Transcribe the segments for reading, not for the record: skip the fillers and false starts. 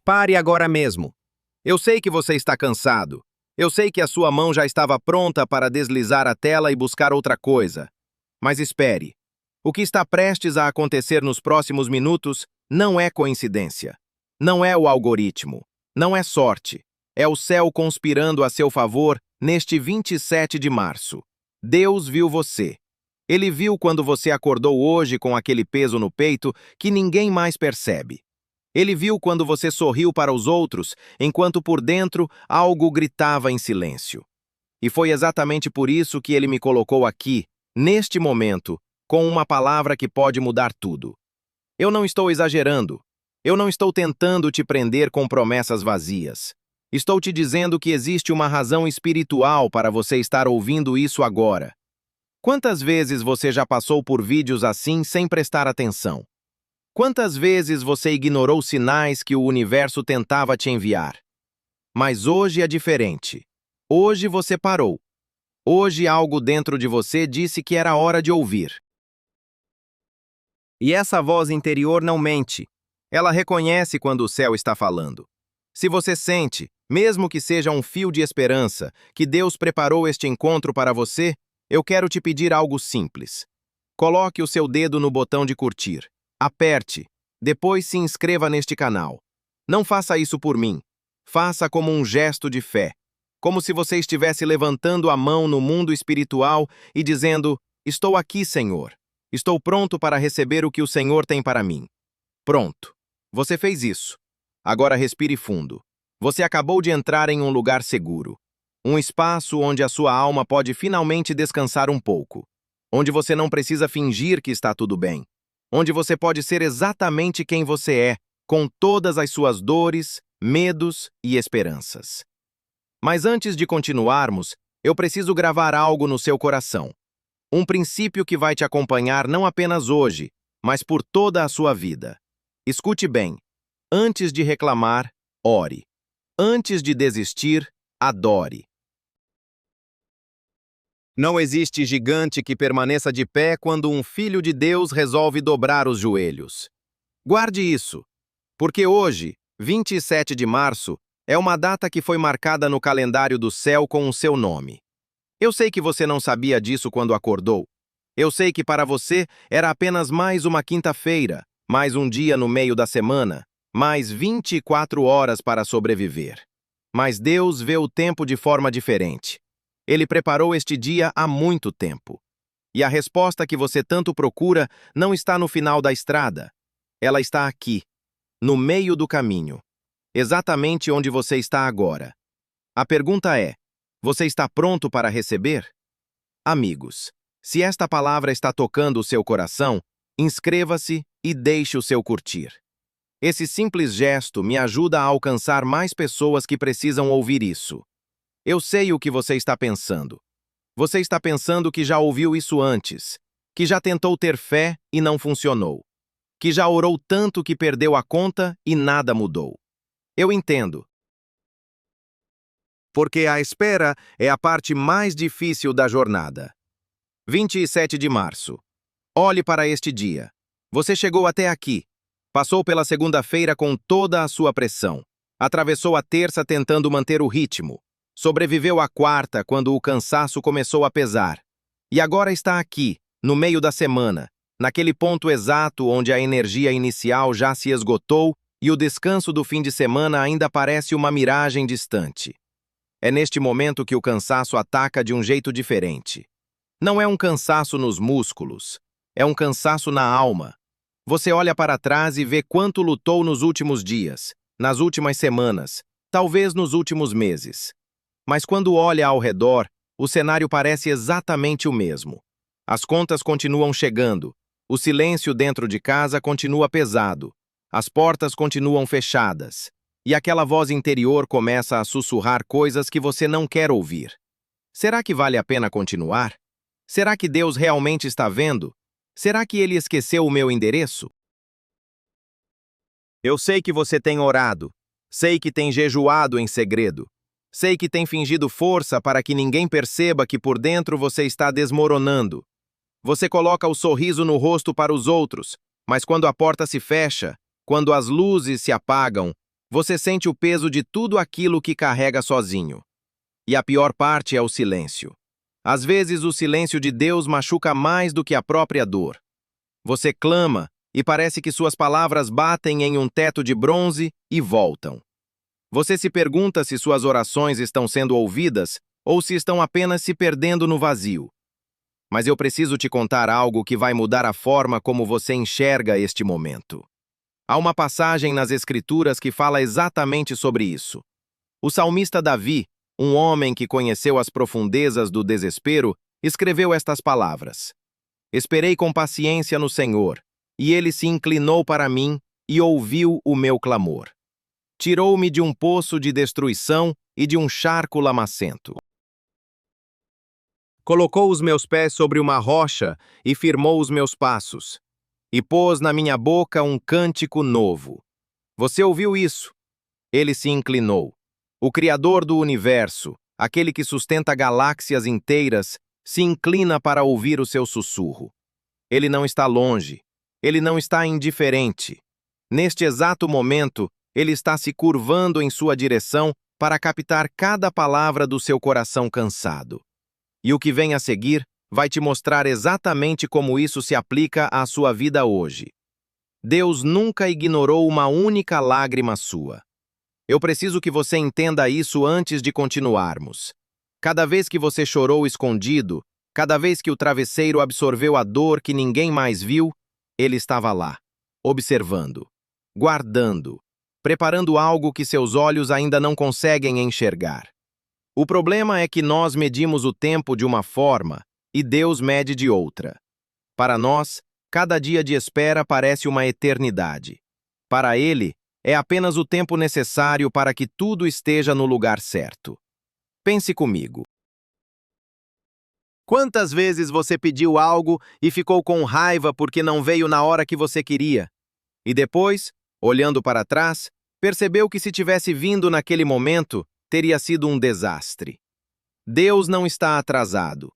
Pare agora mesmo. Eu sei que você está cansado. Eu sei que a sua mão já estava pronta para deslizar a tela e buscar outra coisa. Mas espere. O que está prestes a acontecer nos próximos minutos não é coincidência. Não é o algoritmo. Não é sorte. É o céu conspirando a seu favor neste 27 de março. Deus viu você. Ele viu quando você acordou hoje com aquele peso no peito que ninguém mais percebe. Ele viu quando você sorriu para os outros, enquanto por dentro algo gritava em silêncio. E foi exatamente por isso que ele me colocou aqui, neste momento, com uma palavra que pode mudar tudo. Eu não estou exagerando. Eu não estou tentando te prender com promessas vazias. Estou te dizendo que existe uma razão espiritual para você estar ouvindo isso agora. Quantas vezes você já passou por vídeos assim sem prestar atenção? Quantas vezes você ignorou sinais que o universo tentava te enviar? Mas hoje é diferente. Hoje você parou. Hoje algo dentro de você disse que era hora de ouvir. E essa voz interior não mente. Ela reconhece quando o céu está falando. Se você sente, mesmo que seja um fio de esperança, que Deus preparou este encontro para você, eu quero te pedir algo simples. Coloque o seu dedo no botão de curtir. Aperte. Depois se inscreva neste canal. Não faça isso por mim. Faça como um gesto de fé. Como se você estivesse levantando a mão no mundo espiritual e dizendo: estou aqui, Senhor. Estou pronto para receber o que o Senhor tem para mim. Pronto. Você fez isso. Agora respire fundo. Você acabou de entrar em um lugar seguro. Um espaço onde a sua alma pode finalmente descansar um pouco. Onde você não precisa fingir que está tudo bem. Onde você pode ser exatamente quem você é, com todas as suas dores, medos e esperanças. Mas antes de continuarmos, eu preciso gravar algo no seu coração. Um princípio que vai te acompanhar não apenas hoje, mas por toda a sua vida. Escute bem. Antes de reclamar, ore. Antes de desistir, adore. Não existe gigante que permaneça de pé quando um filho de Deus resolve dobrar os joelhos. Guarde isso, porque hoje, 27 de março, é uma data que foi marcada no calendário do céu com o seu nome. Eu sei que você não sabia disso quando acordou. Eu sei que para você era apenas mais uma quinta-feira, mais um dia no meio da semana, mais 24 horas para sobreviver. Mas Deus vê o tempo de forma diferente. Ele preparou este dia há muito tempo. E a resposta que você tanto procura não está no final da estrada. Ela está aqui, no meio do caminho, exatamente onde você está agora. A pergunta é: você está pronto para receber? Amigos, se esta palavra está tocando o seu coração, inscreva-se e deixe o seu curtir. Esse simples gesto me ajuda a alcançar mais pessoas que precisam ouvir isso. Eu sei o que você está pensando. Você está pensando que já ouviu isso antes, que já tentou ter fé e não funcionou, que já orou tanto que perdeu a conta e nada mudou. Eu entendo. Porque a espera é a parte mais difícil da jornada. 27 de março. Olhe para este dia. Você chegou até aqui. Passou pela segunda-feira com toda a sua pressão. Atravessou a terça tentando manter o ritmo. Sobreviveu à quarta quando o cansaço começou a pesar. E agora está aqui, no meio da semana, naquele ponto exato onde a energia inicial já se esgotou e o descanso do fim de semana ainda parece uma miragem distante. É neste momento que o cansaço ataca de um jeito diferente. Não é um cansaço nos músculos, é um cansaço na alma. Você olha para trás e vê quanto lutou nos últimos dias, nas últimas semanas, talvez nos últimos meses. Mas quando olha ao redor, o cenário parece exatamente o mesmo. As contas continuam chegando, o silêncio dentro de casa continua pesado, as portas continuam fechadas, e aquela voz interior começa a sussurrar coisas que você não quer ouvir. Será que vale a pena continuar? Será que Deus realmente está vendo? Será que Ele esqueceu o meu endereço? Eu sei que você tem orado, sei que tem jejuado em segredo. Sei que tem fingido força para que ninguém perceba que por dentro você está desmoronando. Você coloca o sorriso no rosto para os outros, mas quando a porta se fecha, quando as luzes se apagam, Você sente o peso de tudo aquilo que carrega sozinho. E a pior parte é o silêncio. Às vezes, o silêncio de Deus machuca mais do que a própria dor. Você clama e parece que suas palavras batem em um teto de bronze e voltam. Você se pergunta se suas orações estão sendo ouvidas ou se estão apenas se perdendo no vazio. Mas eu preciso te contar algo que vai mudar a forma como você enxerga este momento. Há uma passagem nas Escrituras que fala exatamente sobre isso. O salmista Davi, um homem que conheceu as profundezas do desespero, escreveu estas palavras: Esperei com paciência no Senhor, e ele se inclinou para mim e ouviu o meu clamor. Tirou-me de um poço de destruição e de um charco lamacento. Colocou os meus pés sobre uma rocha e firmou os meus passos. E pôs na minha boca um cântico novo. Você ouviu isso? Ele se inclinou. O Criador do universo, aquele que sustenta galáxias inteiras, se inclina para ouvir o seu sussurro. Ele não está longe. Ele não está indiferente. Neste exato momento, ele está se curvando em sua direção para captar cada palavra do seu coração cansado. E o que vem a seguir vai te mostrar exatamente como isso se aplica à sua vida hoje. Deus nunca ignorou uma única lágrima sua. Eu preciso que você entenda isso antes de continuarmos. Cada vez que você chorou escondido, cada vez que o travesseiro absorveu a dor que ninguém mais viu, ele estava lá, observando, guardando, preparando algo que seus olhos ainda não conseguem enxergar. O problema é que nós medimos o tempo de uma forma e Deus mede de outra. Para nós, cada dia de espera parece uma eternidade. Para Ele, é apenas o tempo necessário para que tudo esteja no lugar certo. Pense comigo. Quantas vezes você pediu algo e ficou com raiva porque não veio na hora que você queria? E depois, olhando para trás, percebeu que se tivesse vindo naquele momento, teria sido um desastre. Deus não está atrasado.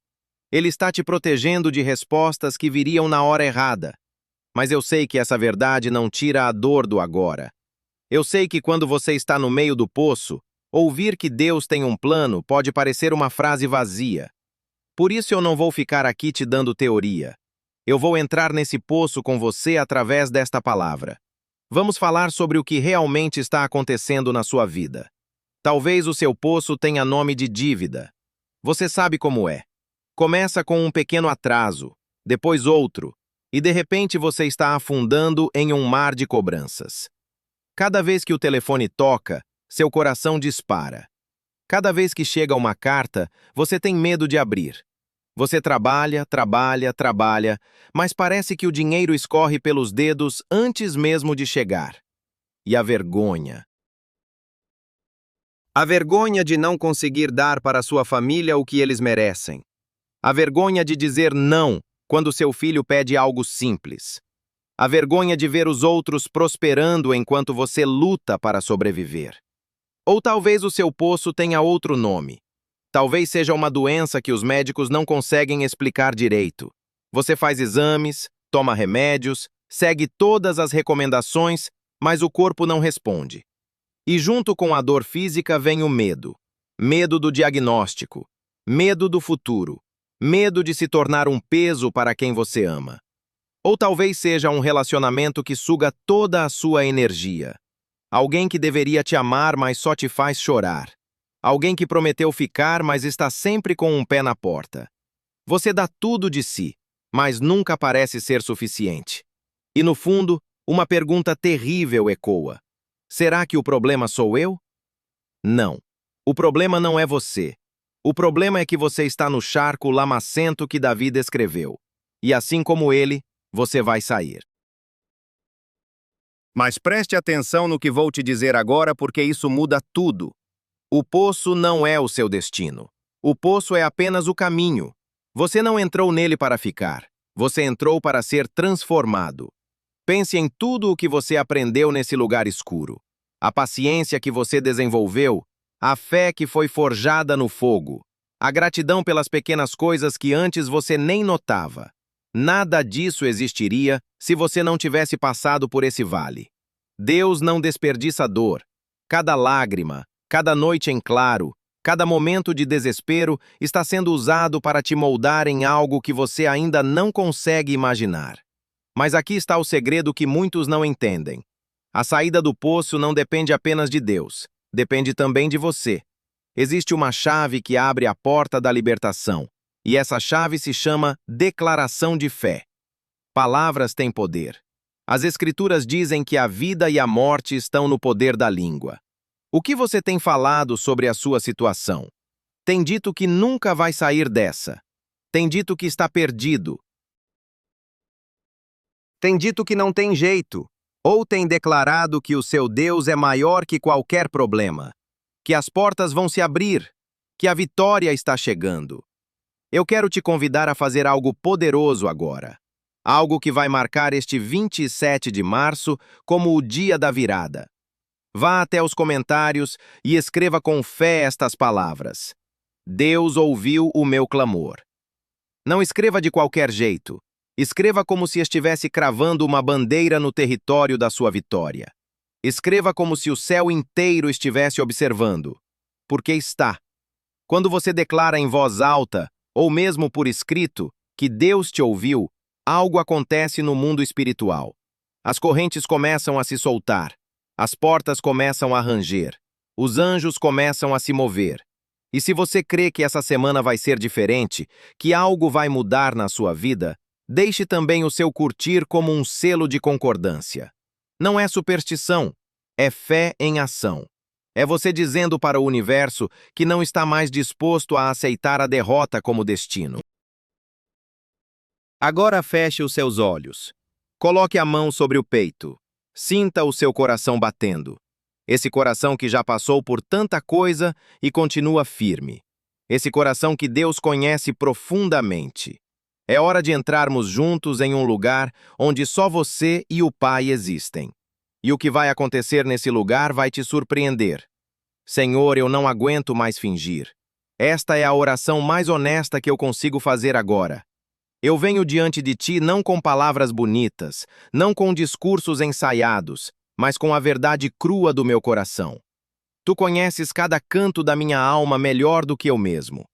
Ele está te protegendo de respostas que viriam na hora errada. Mas eu sei que essa verdade não tira a dor do agora. Eu sei que quando você está no meio do poço, ouvir que Deus tem um plano pode parecer uma frase vazia. Por isso eu não vou ficar aqui te dando teoria. Eu vou entrar nesse poço com você através desta palavra. Vamos falar sobre o que realmente está acontecendo na sua vida. Talvez o seu poço tenha nome de dívida. Você sabe como é. Começa com um pequeno atraso, depois outro, e de repente você está afundando em um mar de cobranças. Cada vez que o telefone toca, seu coração dispara. Cada vez que chega uma carta, você tem medo de abrir. Você trabalha, mas parece que o dinheiro escorre pelos dedos antes mesmo de chegar. E a vergonha. A vergonha de não conseguir dar para sua família o que eles merecem. A vergonha de dizer não quando seu filho pede algo simples. A vergonha de ver os outros prosperando enquanto você luta para sobreviver. Ou talvez o seu poço tenha outro nome. Talvez seja uma doença que os médicos não conseguem explicar direito. Você faz exames, toma remédios, segue todas as recomendações, mas o corpo não responde. E junto com a dor física vem o medo. Medo do diagnóstico. Medo do futuro. Medo de se tornar um peso para quem você ama. Ou talvez seja um relacionamento que suga toda a sua energia. Alguém que deveria te amar, mas só te faz chorar. Alguém que prometeu ficar, mas está sempre com um pé na porta. Você dá tudo de si, mas nunca parece ser suficiente. E no fundo, uma pergunta terrível ecoa. Será que o problema sou eu? Não. O problema não é você. O problema é que você está no charco lamacento que Davi descreveu. E assim como ele, você vai sair. Mas preste atenção no que vou te dizer agora, porque isso muda tudo. O poço não é o seu destino. O poço é apenas o caminho. Você não entrou nele para ficar. Você entrou para ser transformado. Pense em tudo o que você aprendeu nesse lugar escuro. A paciência que você desenvolveu, a fé que foi forjada no fogo, a gratidão pelas pequenas coisas que antes você nem notava. Nada disso existiria se você não tivesse passado por esse vale. Deus não desperdiça dor. Cada lágrima, cada noite em claro, cada momento de desespero está sendo usado para te moldar em algo que você ainda não consegue imaginar. Mas aqui está o segredo que muitos não entendem. A saída do poço não depende apenas de Deus, depende também de você. Existe uma chave que abre a porta da libertação, e essa chave se chama declaração de fé. Palavras têm poder. As Escrituras dizem que a vida e a morte estão no poder da língua. O que você tem falado sobre a sua situação? Tem dito que nunca vai sair dessa. Tem dito que está perdido. Tem dito que não tem jeito. Ou tem declarado que o seu Deus é maior que qualquer problema. Que as portas vão se abrir. Que a vitória está chegando. Eu quero te convidar a fazer algo poderoso agora. Algo que vai marcar este 27 de março como o dia da virada. Vá até os comentários e escreva com fé estas palavras. Deus ouviu o meu clamor. Não escreva de qualquer jeito. Escreva como se estivesse cravando uma bandeira no território da sua vitória. Escreva como se o céu inteiro estivesse observando. Porque está. Quando você declara em voz alta, ou mesmo por escrito, que Deus te ouviu, algo acontece no mundo espiritual. As correntes começam a se soltar. As portas começam a ranger. Os anjos começam a se mover. E se você crê que essa semana vai ser diferente, que algo vai mudar na sua vida, deixe também o seu curtir como um selo de concordância. Não é superstição, é fé em ação. É você dizendo para o universo que não está mais disposto a aceitar a derrota como destino. Agora feche os seus olhos. Coloque a mão sobre o peito. Sinta o seu coração batendo. Esse coração que já passou por tanta coisa e continua firme. Esse coração que Deus conhece profundamente. É hora de entrarmos juntos em um lugar onde só você e o Pai existem. E o que vai acontecer nesse lugar vai te surpreender. Senhor, eu não aguento mais fingir. Esta é a oração mais honesta que eu consigo fazer agora. Eu venho diante de ti não com palavras bonitas, não com discursos ensaiados, mas com a verdade crua do meu coração. Tu conheces cada canto da minha alma melhor do que eu mesmo.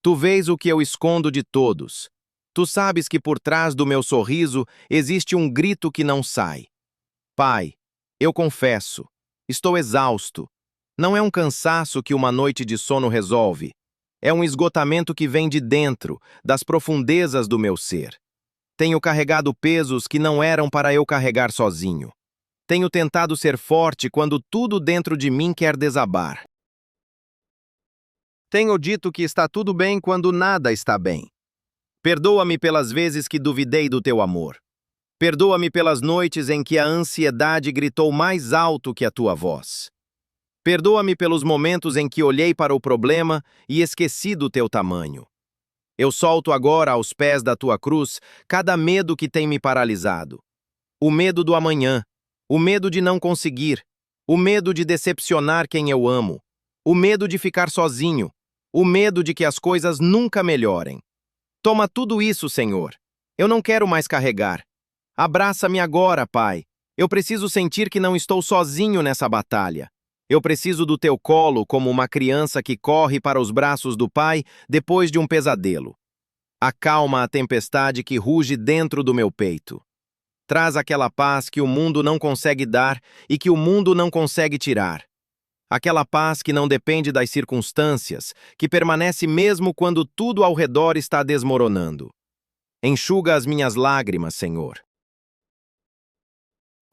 Tu vês o que eu escondo de todos. Tu sabes que por trás do meu sorriso existe um grito que não sai. Pai, eu confesso, estou exausto. Não é um cansaço que uma noite de sono resolve. É um esgotamento que vem de dentro, das profundezas do meu ser. Tenho carregado pesos que não eram para eu carregar sozinho. Tenho tentado ser forte quando tudo dentro de mim quer desabar. Tenho dito que está tudo bem quando nada está bem. Perdoa-me pelas vezes que duvidei do teu amor. Perdoa-me pelas noites em que a ansiedade gritou mais alto que a tua voz. Perdoa-me pelos momentos em que olhei para o problema e esqueci do teu tamanho. Eu solto agora aos pés da tua cruz cada medo que tem me paralisado. O medo do amanhã, o medo de não conseguir, o medo de decepcionar quem eu amo, o medo de ficar sozinho, o medo de que as coisas nunca melhorem. Toma tudo isso, Senhor. Eu não quero mais carregar. Abraça-me agora, Pai. Eu preciso sentir que não estou sozinho nessa batalha. Eu preciso do teu colo como uma criança que corre para os braços do pai depois de um pesadelo. Acalma a tempestade que ruge dentro do meu peito. Traz aquela paz que o mundo não consegue dar e que o mundo não consegue tirar. Aquela paz que não depende das circunstâncias, que permanece mesmo quando tudo ao redor está desmoronando. Enxuga as minhas lágrimas, Senhor.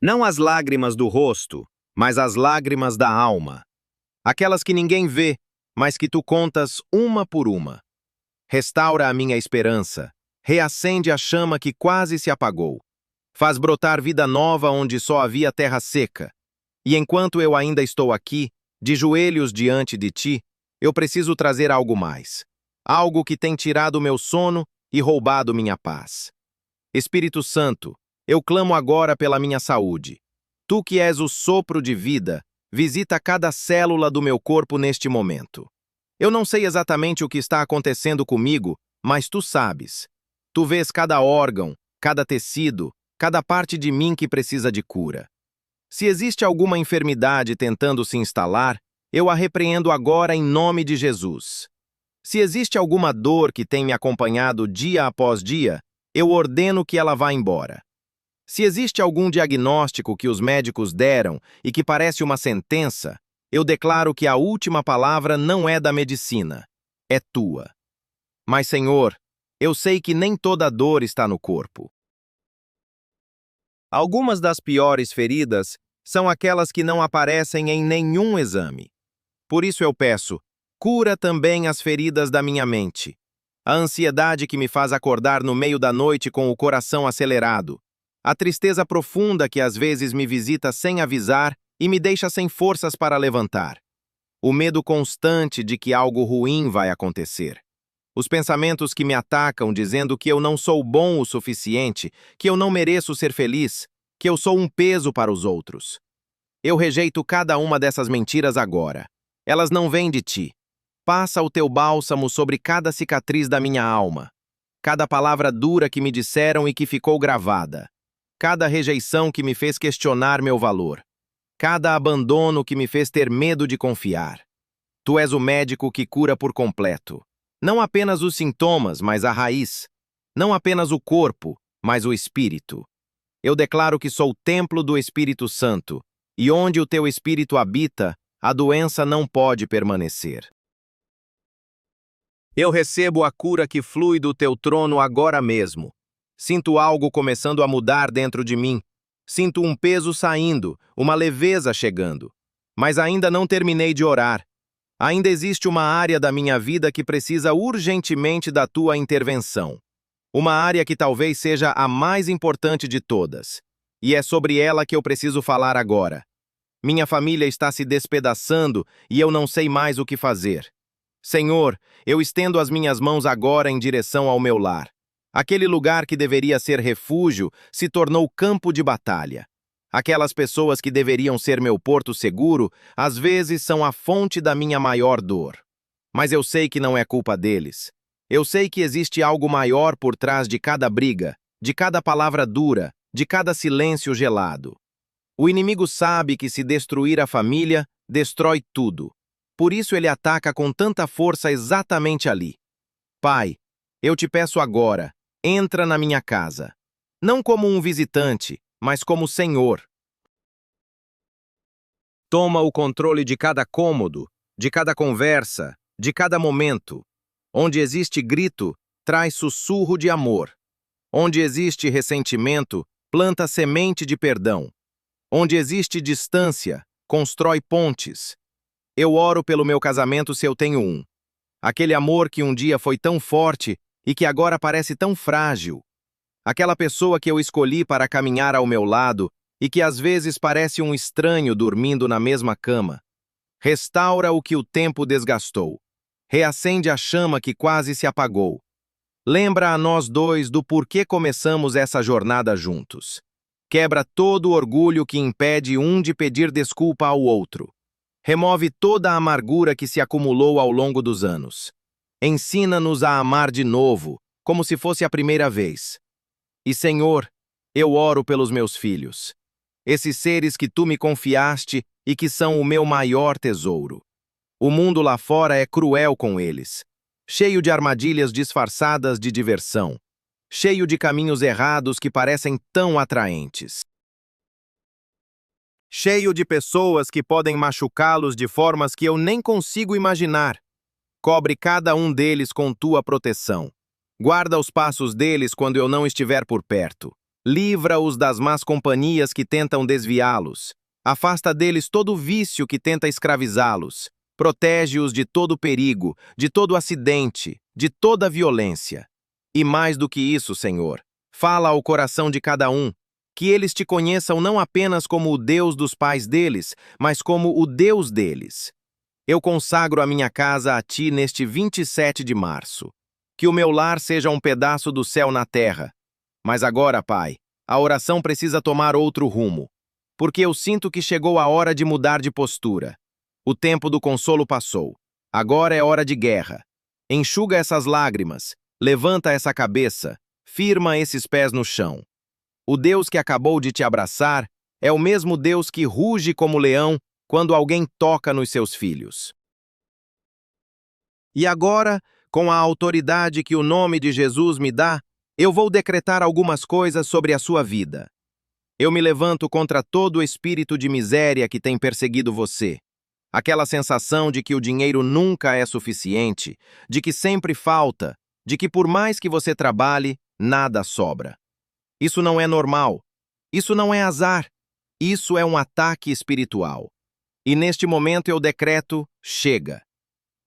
Não as lágrimas do rosto, mas as lágrimas da alma. Aquelas que ninguém vê, mas que tu contas uma por uma. Restaura a minha esperança, reacende a chama que quase se apagou. Faz brotar vida nova onde só havia terra seca. E enquanto eu ainda estou aqui, de joelhos diante de ti, eu preciso trazer algo mais. Algo que tem tirado meu sono e roubado minha paz. Espírito Santo, eu clamo agora pela minha saúde. Tu que és o sopro de vida, visita cada célula do meu corpo neste momento. Eu não sei exatamente o que está acontecendo comigo, mas tu sabes. Tu vês cada órgão, cada tecido, cada parte de mim que precisa de cura. Se existe alguma enfermidade tentando se instalar, eu a repreendo agora em nome de Jesus. Se existe alguma dor que tem me acompanhado dia após dia, eu ordeno que ela vá embora. Se existe algum diagnóstico que os médicos deram e que parece uma sentença, eu declaro que a última palavra não é da medicina, é tua. Mas, Senhor, eu sei que nem toda dor está no corpo. Algumas das piores feridas são aquelas que não aparecem em nenhum exame. Por isso eu peço, cura também as feridas da minha mente. A ansiedade que me faz acordar no meio da noite com o coração acelerado. A tristeza profunda que às vezes me visita sem avisar e me deixa sem forças para levantar. O medo constante de que algo ruim vai acontecer. Os pensamentos que me atacam dizendo que eu não sou bom o suficiente, que eu não mereço ser feliz, que eu sou um peso para os outros. Eu rejeito cada uma dessas mentiras agora. Elas não vêm de ti. Passa o teu bálsamo sobre cada cicatriz da minha alma. Cada palavra dura que me disseram e que ficou gravada. Cada rejeição que me fez questionar meu valor. Cada abandono que me fez ter medo de confiar. Tu és o médico que cura por completo. Não apenas os sintomas, mas a raiz. Não apenas o corpo, mas o espírito. Eu declaro que sou o templo do Espírito Santo, e onde o teu espírito habita, a doença não pode permanecer. Eu recebo a cura que flui do teu trono agora mesmo. Sinto algo começando a mudar dentro de mim. Sinto um peso saindo, uma leveza chegando. Mas ainda não terminei de orar. Ainda existe uma área da minha vida que precisa urgentemente da tua intervenção. Uma área que talvez seja a mais importante de todas. E é sobre ela que eu preciso falar agora. Minha família está se despedaçando e eu não sei mais o que fazer. Senhor, eu estendo as minhas mãos agora em direção ao meu lar. Aquele lugar que deveria ser refúgio se tornou campo de batalha. Aquelas pessoas que deveriam ser meu porto seguro, às vezes são a fonte da minha maior dor. Mas eu sei que não é culpa deles. Eu sei que existe algo maior por trás de cada briga, de cada palavra dura, de cada silêncio gelado. O inimigo sabe que se destruir a família, destrói tudo. Por isso ele ataca com tanta força exatamente ali. Pai, eu te peço agora, entra na minha casa. Não como um visitante, mas como Senhor. Toma o controle de cada cômodo, de cada conversa, de cada momento. Onde existe grito, traz sussurro de amor. Onde existe ressentimento, planta semente de perdão. Onde existe distância, constrói pontes. Eu oro pelo meu casamento se eu tenho um. Aquele amor que um dia foi tão forte e que agora parece tão frágil. Aquela pessoa que eu escolhi para caminhar ao meu lado e que às vezes parece um estranho dormindo na mesma cama. Restaura o que o tempo desgastou. Reacende a chama que quase se apagou. Lembra a nós dois do porquê começamos essa jornada juntos. Quebra todo o orgulho que impede um de pedir desculpa ao outro. Remove toda a amargura que se acumulou ao longo dos anos. Ensina-nos a amar de novo, como se fosse a primeira vez. E, Senhor, eu oro pelos meus filhos. Esses seres que tu me confiaste e que são o meu maior tesouro. O mundo lá fora é cruel com eles, cheio de armadilhas disfarçadas de diversão, cheio de caminhos errados que parecem tão atraentes. Cheio de pessoas que podem machucá-los de formas que eu nem consigo imaginar. Cobre cada um deles com tua proteção. Guarda os passos deles quando eu não estiver por perto. Livra-os das más companhias que tentam desviá-los. Afasta deles todo vício que tenta escravizá-los. Protege-os de todo perigo, de todo acidente, de toda violência. E mais do que isso, Senhor, fala ao coração de cada um, que eles te conheçam não apenas como o Deus dos pais deles, mas como o Deus deles. Eu consagro a minha casa a ti neste 27 de março. Que o meu lar seja um pedaço do céu na terra. Mas agora, Pai, a oração precisa tomar outro rumo, porque eu sinto que chegou a hora de mudar de postura. O tempo do consolo passou. Agora é hora de guerra. Enxuga essas lágrimas, levanta essa cabeça, firma esses pés no chão. O Deus que acabou de te abraçar É o mesmo Deus que ruge como leão quando alguém toca nos seus filhos. E agora, com a autoridade que o nome de Jesus me dá, eu vou decretar algumas coisas sobre a sua vida. Eu me levanto contra todo o espírito de miséria que tem perseguido você. Aquela sensação de que o dinheiro nunca é suficiente, de que sempre falta, de que por mais que você trabalhe, nada sobra. Isso não é normal. Isso não é azar. Isso é um ataque espiritual. E neste momento eu decreto: chega.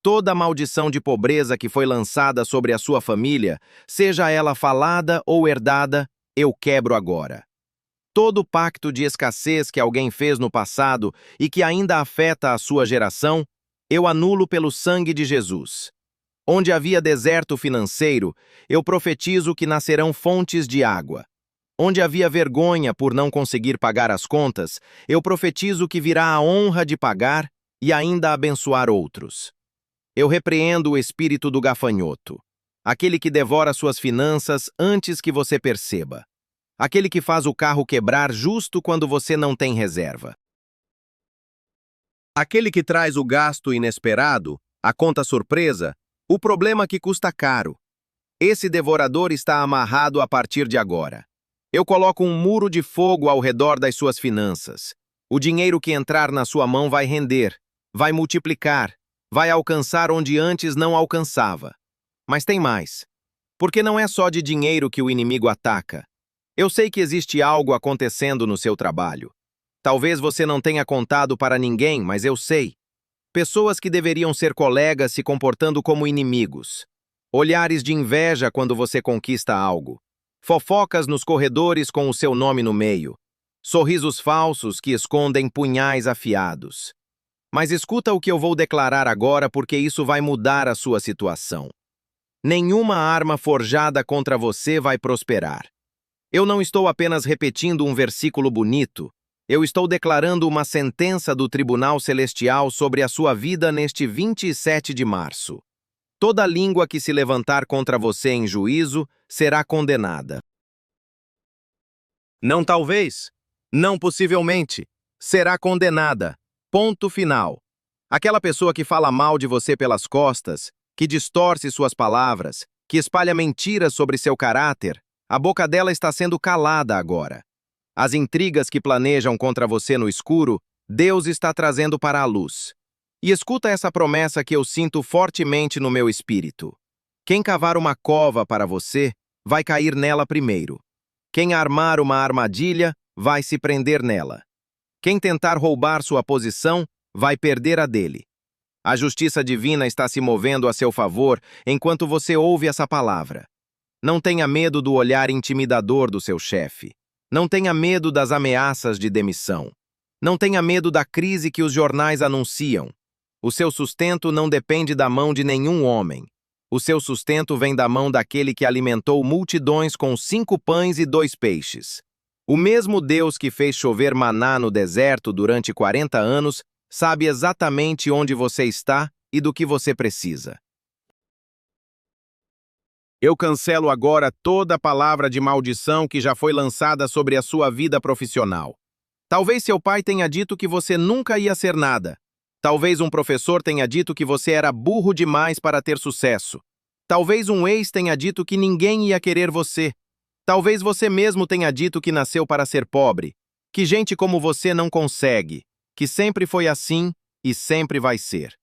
Toda maldição de pobreza que foi lançada sobre a sua família, seja ela falada ou herdada, eu quebro agora. Todo pacto de escassez que alguém fez no passado e que ainda afeta a sua geração, eu anulo pelo sangue de Jesus. Onde havia deserto financeiro, eu profetizo que nascerão fontes de água. Onde havia vergonha por não conseguir pagar as contas, eu profetizo que virá a honra de pagar e ainda abençoar outros. Eu repreendo o espírito do gafanhoto, aquele que devora suas finanças antes que você perceba, aquele que faz o carro quebrar justo quando você não tem reserva, aquele que traz o gasto inesperado, a conta surpresa, o problema que custa caro. Esse devorador está amarrado a partir de agora. Eu coloco um muro de fogo ao redor das suas finanças. O dinheiro que entrar na sua mão vai render, vai multiplicar, vai alcançar onde antes não alcançava. Mas tem mais. Porque não é só de dinheiro que o inimigo ataca. Eu sei que existe algo acontecendo no seu trabalho. Talvez você não tenha contado para ninguém, mas eu sei. Pessoas que deveriam ser colegas se comportando como inimigos. Olhares de inveja quando você conquista algo. Fofocas nos corredores com o seu nome no meio. Sorrisos falsos que escondem punhais afiados. Mas escuta o que eu vou declarar agora, porque isso vai mudar a sua situação. Nenhuma arma forjada contra você vai prosperar. Eu não estou apenas repetindo um versículo bonito, eu estou declarando uma sentença do Tribunal Celestial sobre a sua vida neste 27 de março. Toda língua que se levantar contra você em juízo será condenada. Não talvez, não possivelmente, será condenada. Ponto final. Aquela pessoa que fala mal de você pelas costas, que distorce suas palavras, que espalha mentiras sobre seu caráter, a boca dela está sendo calada agora. As intrigas que planejam contra você no escuro, Deus está trazendo para a luz. E escuta essa promessa que eu sinto fortemente no meu espírito. Quem cavar uma cova para você, vai cair nela primeiro. Quem armar uma armadilha, vai se prender nela. Quem tentar roubar sua posição, vai perder a dele. A justiça divina está se movendo a seu favor enquanto você ouve essa palavra. Não tenha medo do olhar intimidador do seu chefe. Não tenha medo das ameaças de demissão. Não tenha medo da crise que os jornais anunciam. O seu sustento não depende da mão de nenhum homem. O seu sustento vem da mão daquele que alimentou multidões com 5 pães e 2 peixes. O mesmo Deus que fez chover maná no deserto durante 40 anos sabe exatamente onde você está e do que você precisa. Eu cancelo agora toda palavra de maldição que já foi lançada sobre a sua vida profissional. Talvez seu pai tenha dito que você nunca ia ser nada. Talvez um professor tenha dito que você era burro demais para ter sucesso. Talvez um ex tenha dito que ninguém ia querer você. Talvez você mesmo tenha dito que nasceu para ser pobre, que gente como você não consegue, que sempre foi assim e sempre vai ser.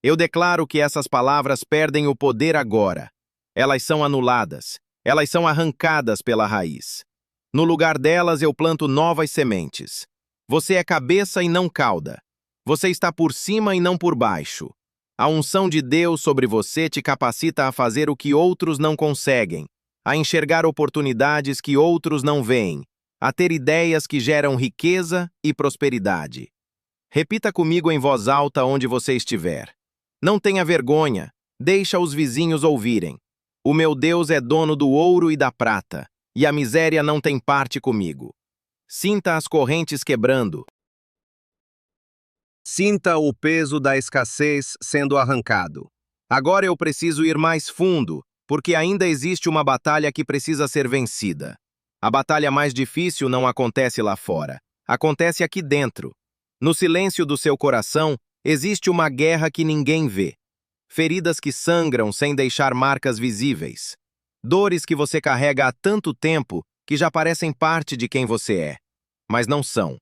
Eu declaro que essas palavras perdem o poder agora. Elas são anuladas, elas são arrancadas pela raiz. No lugar delas eu planto novas sementes. Você é cabeça e não cauda. Você está por cima e não por baixo. A unção de Deus sobre você te capacita a fazer o que outros não conseguem, a enxergar oportunidades que outros não veem, a ter ideias que geram riqueza e prosperidade. Repita comigo em voz alta onde você estiver. Não tenha vergonha, deixa os vizinhos ouvirem. O meu Deus é dono do ouro e da prata, e a miséria não tem parte comigo. Sinta as correntes quebrando. Sinta o peso da escassez sendo arrancado. Agora eu preciso ir mais fundo, porque ainda existe uma batalha que precisa ser vencida. A batalha mais difícil não acontece lá fora. acontece aqui dentro. No silêncio do seu coração, existe uma guerra que ninguém vê. Feridas que sangram sem deixar marcas visíveis. Dores que você carrega há tanto tempo que já parecem parte de quem você é, mas não são.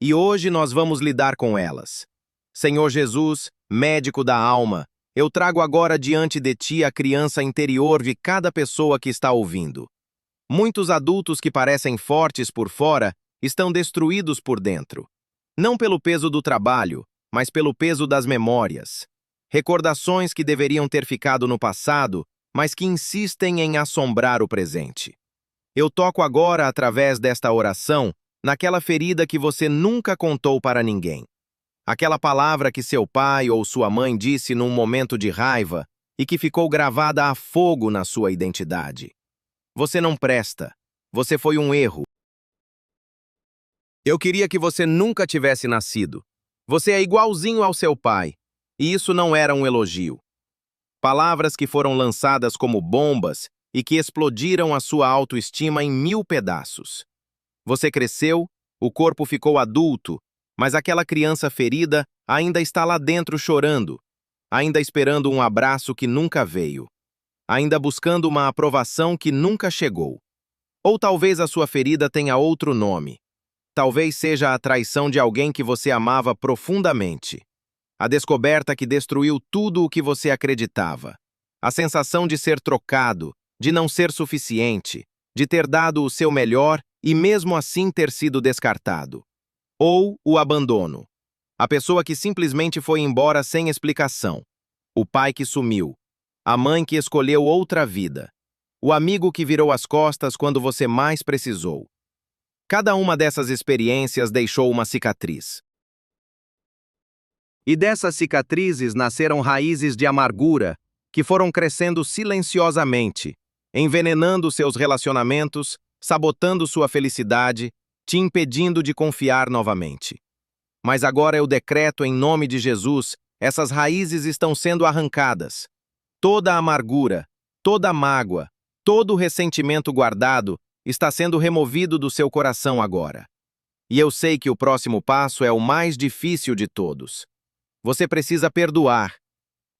E hoje nós vamos lidar com elas. Senhor Jesus, médico da alma, eu trago agora diante de ti a criança interior de cada pessoa que está ouvindo. Muitos adultos que parecem fortes por fora estão destruídos por dentro. Não pelo peso do trabalho, mas pelo peso das memórias. Recordações que deveriam ter ficado no passado, mas que insistem em assombrar o presente. Eu toco agora, através desta oração, naquela ferida que você nunca contou para ninguém. Aquela palavra que seu pai ou sua mãe disse num momento de raiva e que ficou gravada a fogo na sua identidade. Você não presta. Você foi um erro. Eu queria que você nunca tivesse nascido. Você é igualzinho ao seu pai. E isso não era um elogio. Palavras que foram lançadas como bombas e que explodiram a sua autoestima em 1000 pedaços. Você cresceu, o corpo ficou adulto, mas aquela criança ferida ainda está lá dentro chorando, ainda esperando um abraço que nunca veio, ainda buscando uma aprovação que nunca chegou. Ou talvez a sua ferida tenha outro nome. Talvez seja a traição de alguém que você amava profundamente. A descoberta que destruiu tudo o que você acreditava. A sensação de ser trocado, de não ser suficiente, de ter dado o seu melhor e mesmo assim ter sido descartado. Ou o abandono. A pessoa que simplesmente foi embora sem explicação. O pai que sumiu. A mãe que escolheu outra vida. O amigo que virou as costas quando você mais precisou. Cada uma dessas experiências deixou uma cicatriz. E dessas cicatrizes nasceram raízes de amargura que foram crescendo silenciosamente, envenenando seus relacionamentos, sabotando sua felicidade, te impedindo de confiar novamente. Mas agora eu decreto em nome de Jesus, essas raízes estão sendo arrancadas. Toda a amargura, toda a mágoa, todo o ressentimento guardado está sendo removido do seu coração agora. E eu sei que o próximo passo é o mais difícil de todos. Você precisa perdoar.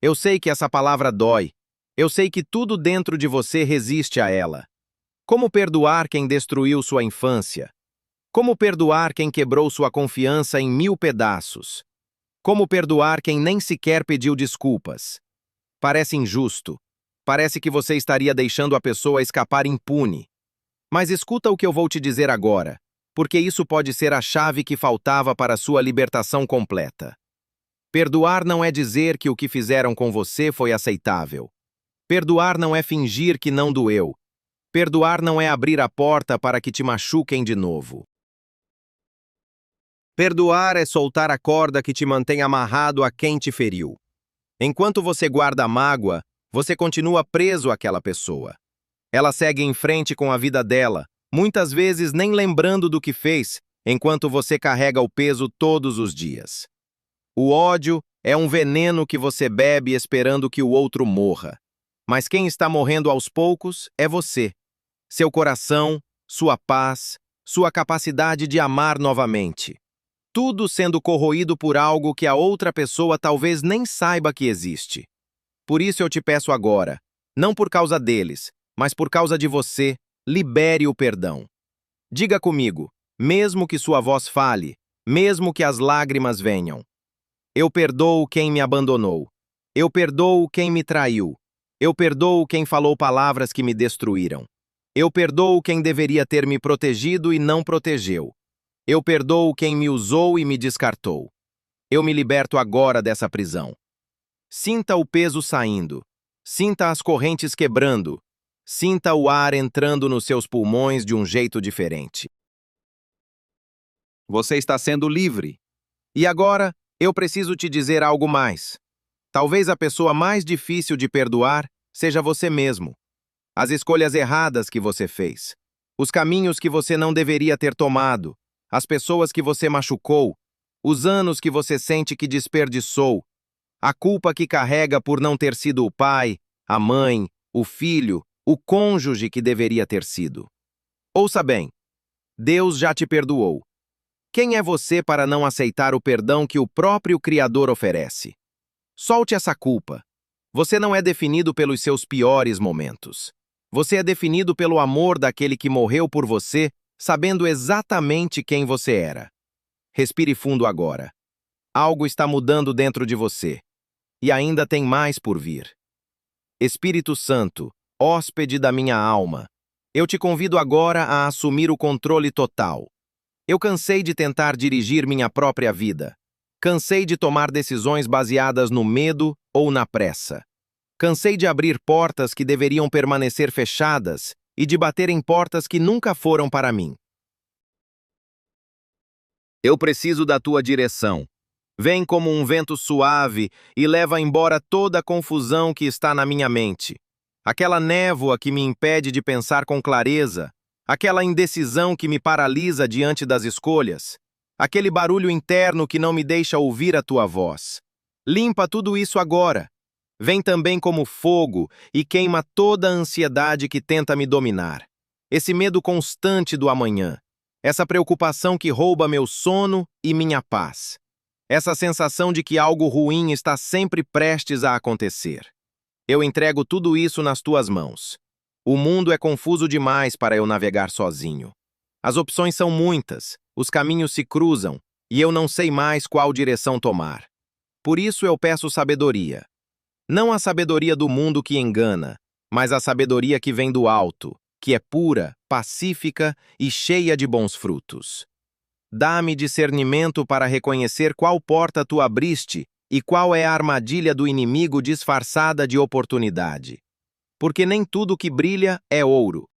Eu sei que essa palavra dói. Eu sei que tudo dentro de você resiste a ela. Como perdoar quem destruiu sua infância? Como perdoar quem quebrou sua confiança em 1000 pedaços? Como perdoar quem nem sequer pediu desculpas? Parece injusto. Parece que você estaria deixando a pessoa escapar impune. Mas escuta o que eu vou te dizer agora, porque isso pode ser a chave que faltava para sua libertação completa. Perdoar não é dizer que o que fizeram com você foi aceitável. Perdoar não é fingir que não doeu. Perdoar não é abrir a porta para que te machuquem de novo. Perdoar é soltar a corda que te mantém amarrado a quem te feriu. Enquanto você guarda a mágoa, você continua preso àquela pessoa. Ela segue em frente com a vida dela, muitas vezes nem lembrando do que fez, enquanto você carrega o peso todos os dias. O ódio é um veneno que você bebe esperando que o outro morra. Mas quem está morrendo aos poucos é você. Seu coração, sua paz, sua capacidade de amar novamente. Tudo sendo corroído por algo que a outra pessoa talvez nem saiba que existe. Por isso eu te peço agora, não por causa deles, mas por causa de você, libere o perdão. Diga comigo, mesmo que sua voz fale, mesmo que as lágrimas venham. Eu perdoo quem me abandonou. Eu perdoo quem me traiu. Eu perdoo quem falou palavras que me destruíram. Eu perdoo quem deveria ter me protegido e não protegeu. Eu perdoo quem me usou e me descartou. Eu me liberto agora dessa prisão. Sinta o peso saindo. Sinta as correntes quebrando. Sinta o ar entrando nos seus pulmões de um jeito diferente. Você está sendo livre. E agora, eu preciso te dizer algo mais. Talvez a pessoa mais difícil de perdoar seja você mesmo. As escolhas erradas que você fez. Os caminhos que você não deveria ter tomado. As pessoas que você machucou. Os anos que você sente que desperdiçou. A culpa que carrega por não ter sido o pai, a mãe, o filho, o cônjuge que deveria ter sido. Ouça bem, Deus já te perdoou. Quem é você para não aceitar o perdão que o próprio Criador oferece? Solte essa culpa. Você não é definido pelos seus piores momentos. Você é definido pelo amor daquele que morreu por você, sabendo exatamente quem você era. Respire fundo agora. Algo está mudando dentro de você. E ainda tem mais por vir. Espírito Santo, hóspede da minha alma, eu te convido agora a assumir o controle total. Eu cansei de tentar dirigir minha própria vida. Cansei de tomar decisões baseadas no medo ou na pressa. Cansei de abrir portas que deveriam permanecer fechadas e de bater em portas que nunca foram para mim. Eu preciso da tua direção. Vem como um vento suave e leva embora toda a confusão que está na minha mente. Aquela névoa que me impede de pensar com clareza, aquela indecisão que me paralisa diante das escolhas, aquele barulho interno que não me deixa ouvir a tua voz. Limpa tudo isso agora. Vem também como fogo e queima toda a ansiedade que tenta me dominar. Esse medo constante do amanhã, essa preocupação que rouba meu sono e minha paz. Essa sensação de que algo ruim está sempre prestes a acontecer. Eu entrego tudo isso nas tuas mãos. O mundo é confuso demais para eu navegar sozinho. As opções são muitas, os caminhos se cruzam, e eu não sei mais qual direção tomar. Por isso eu peço sabedoria. Não a sabedoria do mundo que engana, mas a sabedoria que vem do alto, que é pura, pacífica e cheia de bons frutos. Dá-me discernimento para reconhecer qual porta tu abriste e qual é a armadilha do inimigo disfarçada de oportunidade. Porque nem tudo que brilha é ouro.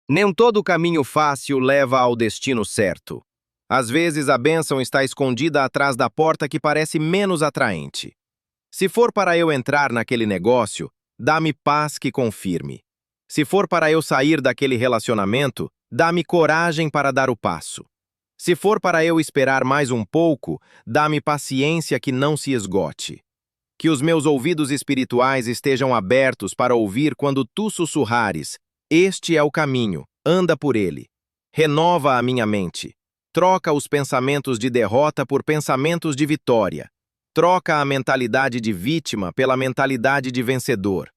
Nem todo caminho fácil leva ao destino certo. Às vezes a bênção está escondida atrás da porta que parece menos atraente. Se for para eu entrar naquele negócio, dá-me paz que confirme. Se for para eu sair daquele relacionamento, dá-me coragem para dar o passo. Se for para eu esperar mais um pouco, dá-me paciência que não se esgote. Que os meus ouvidos espirituais estejam abertos para ouvir quando tu sussurrares: este é o caminho, anda por ele. Renova a minha mente. Troca os pensamentos de derrota por pensamentos de vitória. Troca a mentalidade de vítima pela mentalidade de vencedor.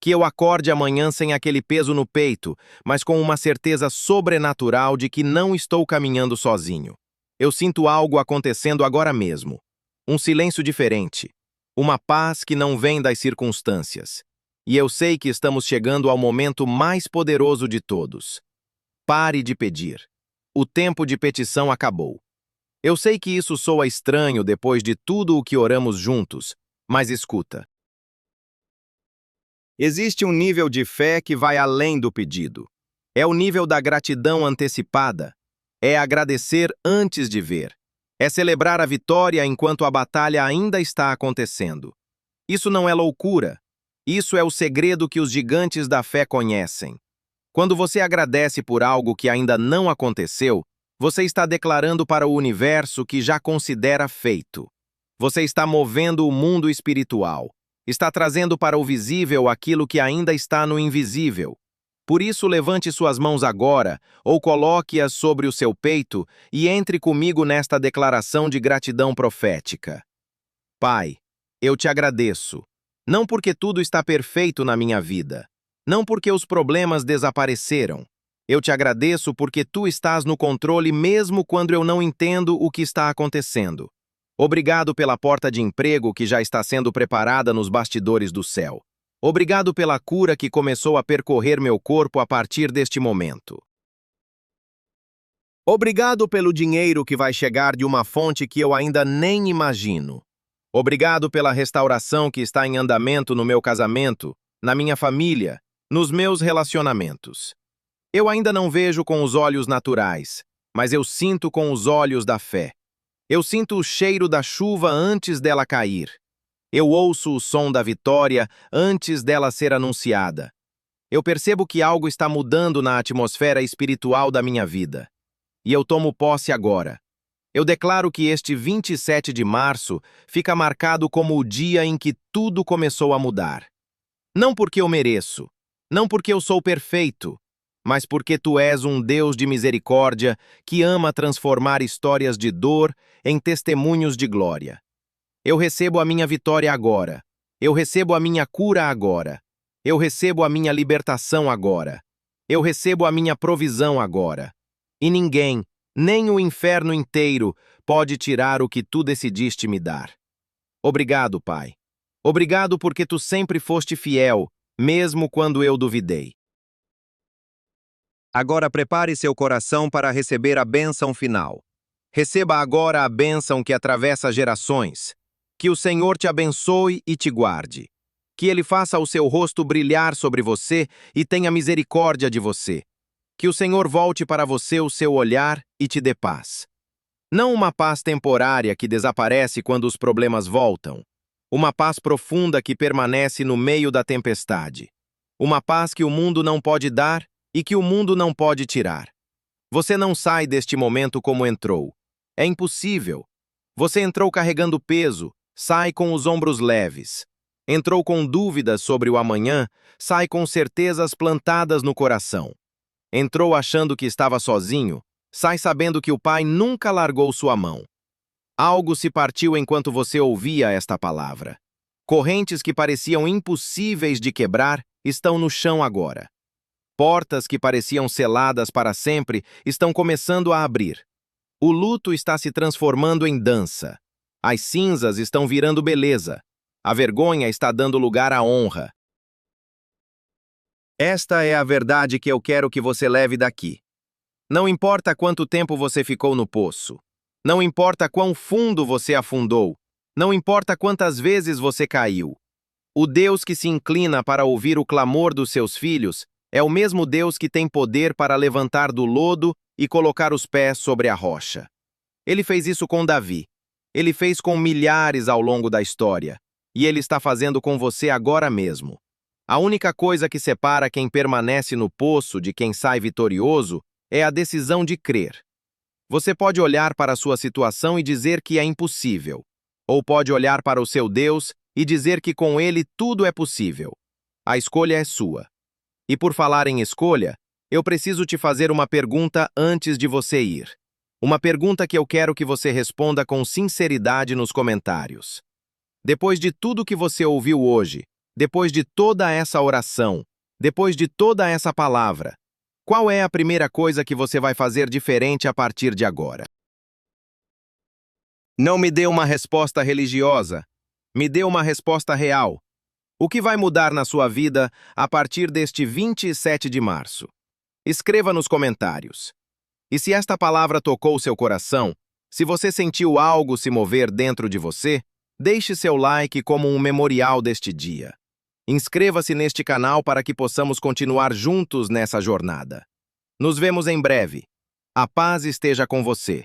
Que eu acorde amanhã sem aquele peso no peito, mas com uma certeza sobrenatural de que não estou caminhando sozinho. Eu sinto algo acontecendo agora mesmo. Um silêncio diferente. Uma paz que não vem das circunstâncias. E eu sei que estamos chegando ao momento mais poderoso de todos. Pare de pedir. O tempo de petição acabou. Eu sei que isso soa estranho depois de tudo o que oramos juntos, mas escuta. Existe um nível de fé que vai além do pedido. É o nível da gratidão antecipada. É agradecer antes de ver. É celebrar a vitória enquanto a batalha ainda está acontecendo. Isso não é loucura. Isso é o segredo que os gigantes da fé conhecem. Quando você agradece por algo que ainda não aconteceu, você está declarando para o universo que já considera feito. Você está movendo o mundo espiritual. Está trazendo para o visível aquilo que ainda está no invisível. Por isso, levante suas mãos agora, ou coloque-as sobre o seu peito e entre comigo nesta declaração de gratidão profética. Pai, eu te agradeço, não porque tudo está perfeito na minha vida, não porque os problemas desapareceram. Eu te agradeço porque tu estás no controle mesmo quando eu não entendo o que está acontecendo. Obrigado pela porta de emprego que já está sendo preparada nos bastidores do céu. Obrigado pela cura que começou a percorrer meu corpo a partir deste momento. Obrigado pelo dinheiro que vai chegar de uma fonte que eu ainda nem imagino. Obrigado pela restauração que está em andamento no meu casamento, na minha família, nos meus relacionamentos. Eu ainda não vejo com os olhos naturais, mas eu sinto com os olhos da fé. Eu sinto o cheiro da chuva antes dela cair. Eu ouço o som da vitória antes dela ser anunciada. Eu percebo que algo está mudando na atmosfera espiritual da minha vida. E eu tomo posse agora. Eu declaro que este 27 de março fica marcado como o dia em que tudo começou a mudar. Não porque eu mereço, não porque eu sou perfeito, mas porque tu és um Deus de misericórdia que ama transformar histórias de dor em testemunhos de glória. Eu recebo a minha vitória agora. Eu recebo a minha cura agora. Eu recebo a minha libertação agora. Eu recebo a minha provisão agora. E ninguém, nem o inferno inteiro, pode tirar o que tu decidiste me dar. Obrigado, Pai. Obrigado porque tu sempre foste fiel, mesmo quando eu duvidei. Agora prepare seu coração para receber a bênção final. Receba agora a bênção que atravessa gerações. Que o Senhor te abençoe e te guarde. Que Ele faça o seu rosto brilhar sobre você e tenha misericórdia de você. Que o Senhor volte para você o seu olhar e te dê paz. Não uma paz temporária que desaparece quando os problemas voltam. Uma paz profunda que permanece no meio da tempestade. Uma paz que o mundo não pode dar e que o mundo não pode tirar. Você não sai deste momento como entrou. É impossível. Você entrou carregando peso, sai com os ombros leves. Entrou com dúvidas sobre o amanhã, sai com certezas plantadas no coração. Entrou achando que estava sozinho, sai sabendo que o Pai nunca largou sua mão. Algo se partiu enquanto você ouvia esta palavra. Correntes que pareciam impossíveis de quebrar estão no chão agora. Portas que pareciam seladas para sempre estão começando a abrir. O luto está se transformando em dança. As cinzas estão virando beleza. A vergonha está dando lugar à honra. Esta é a verdade que eu quero que você leve daqui. Não importa quanto tempo você ficou no poço. Não importa quão fundo você afundou. Não importa quantas vezes você caiu. O Deus que se inclina para ouvir o clamor dos seus filhos é o mesmo Deus que tem poder para levantar do lodo e colocar os pés sobre a rocha. Ele fez isso com Davi. Ele fez com milhares ao longo da história. E ele está fazendo com você agora mesmo. A única coisa que separa quem permanece no poço de quem sai vitorioso é a decisão de crer. Você pode olhar para a sua situação e dizer que é impossível. Ou pode olhar para o seu Deus e dizer que com ele tudo é possível. A escolha é sua. E por falar em escolha, eu preciso te fazer uma pergunta antes de você ir. Uma pergunta que eu quero que você responda com sinceridade nos comentários. Depois de tudo que você ouviu hoje, depois de toda essa oração, depois de toda essa palavra, qual é a primeira coisa que você vai fazer diferente a partir de agora? Não me dê uma resposta religiosa. Me dê uma resposta real. O que vai mudar na sua vida a partir deste 27 de março? Escreva nos comentários. E se esta palavra tocou seu coração, se você sentiu algo se mover dentro de você, deixe seu like como um memorial deste dia. Inscreva-se neste canal para que possamos continuar juntos nessa jornada. Nos vemos em breve. A paz esteja com você.